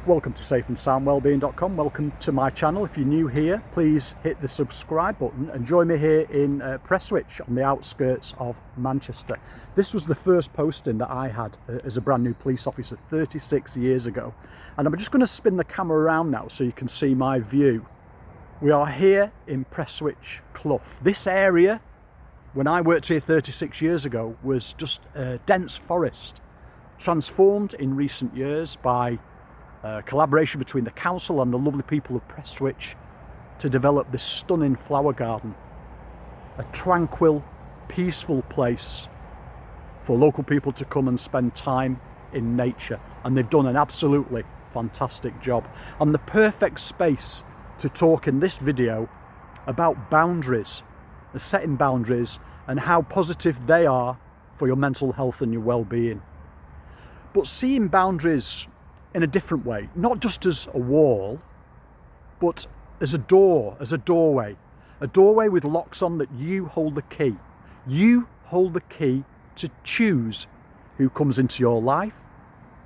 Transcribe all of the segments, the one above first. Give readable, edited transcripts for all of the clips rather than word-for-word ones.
Welcome to safeandsoundwellbeing.com. Welcome to my channel. If you're new here, please hit the subscribe button and join me here in Prestwich on the outskirts of Manchester. This was the first posting that I had as a brand new police officer 36 years ago. And I'm just going to spin the camera around now so you can see my view. We are here in Prestwich Clough. This area, when I worked here 36 years ago, was just a dense forest, transformed in recent years by collaboration between the council and the lovely people of Prestwich to develop this stunning flower garden, a tranquil, peaceful place for local people to come and spend time in nature, and they've done an absolutely fantastic job. And the perfect space to talk in this video about boundaries, setting boundaries and how positive they are for your mental health and your well-being. But seeing boundaries in a different way, not just as a wall, but as a door, as a doorway with locks on that you hold the key. You hold the key to choose who comes into your life,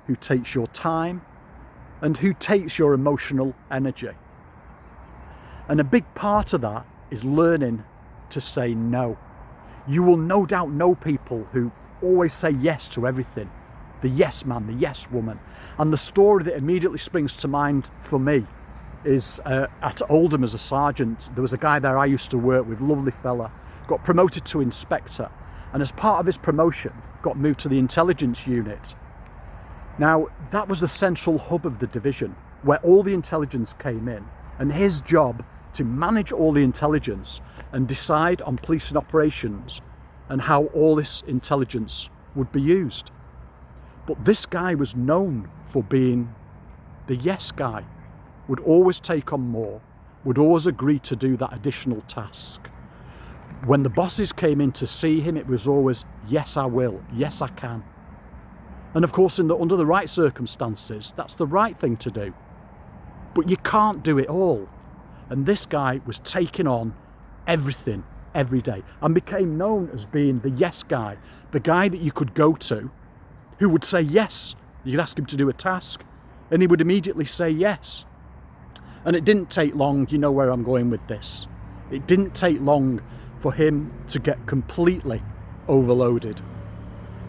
who takes your time, and who takes your emotional energy. And a big part of that is learning to say no. You will no doubt know people who always say yes to everything. The yes man, the yes woman. And the story that immediately springs to mind for me is at Oldham as a sergeant. There was a guy there I used to work with, lovely fella, got promoted to inspector, and as part of his promotion got moved to the intelligence unit. Now that was the central hub of the division where all the intelligence came in, and his job to manage all the intelligence and decide on policing operations and how all this intelligence would be used. But this guy was known for being the yes guy, would always take on more, would always agree to do that additional task. When the bosses came in to see him, it was always, yes, I will, yes, I can. And of course, under the right circumstances, that's the right thing to do. But you can't do it all. And this guy was taking on everything every day and became known as being the yes guy, the guy that you could go to, who would say yes. You could ask him to do a task and he would immediately say yes. And it didn't take long, you know where I'm going with this. It didn't take long for him to get completely overloaded,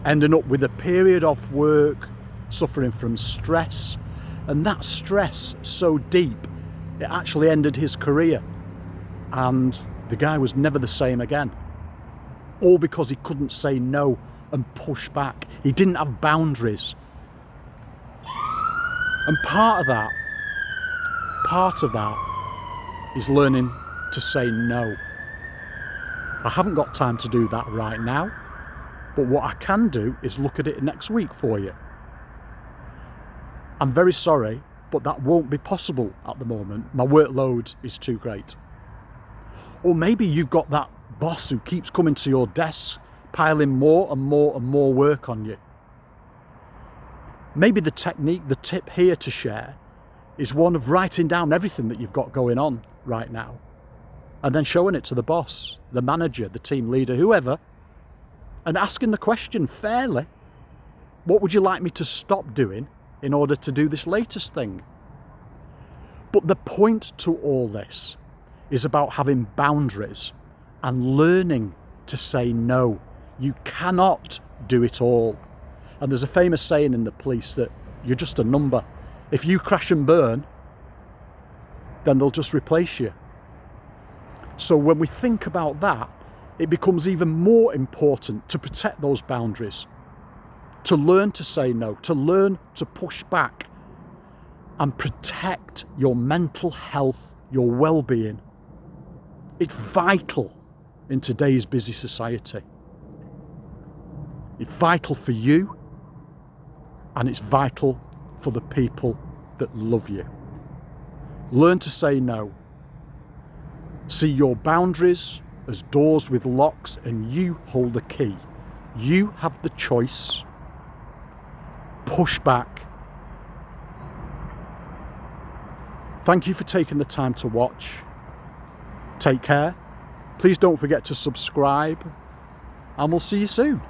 ending up with a period off work, suffering from stress, and that stress so deep, it actually ended his career. And the guy was never the same again. All because he couldn't say no and push back. He didn't have boundaries. And part of that is learning to say no. I haven't got time to do that right now, but what I can do is look at it next week for you. I'm very sorry, but that won't be possible at the moment. My workload is too great. Or maybe you've got that boss who keeps coming to your desk, piling more and more and more work on you. Maybe the tip here to share is one of writing down everything that you've got going on right now and then showing it to the boss, the manager, the team leader, whoever, and asking the question fairly, what would you like me to stop doing in order to do this latest thing? But the point to all this is about having boundaries and learning to say no. You cannot do it all. And there's a famous saying in the police that you're just a number. If you crash and burn, then they'll just replace you. So when we think about that, it becomes even more important to protect those boundaries, to learn to say no, to learn to push back and protect your mental health, your well-being. It's vital in today's busy society. It's vital for you, and it's vital for the people that love you. Learn to say no. See your boundaries as doors with locks, and you hold the key. You have the choice. Push back. Thank you for taking the time to watch. Take care. Please don't forget to subscribe, and we'll see you soon.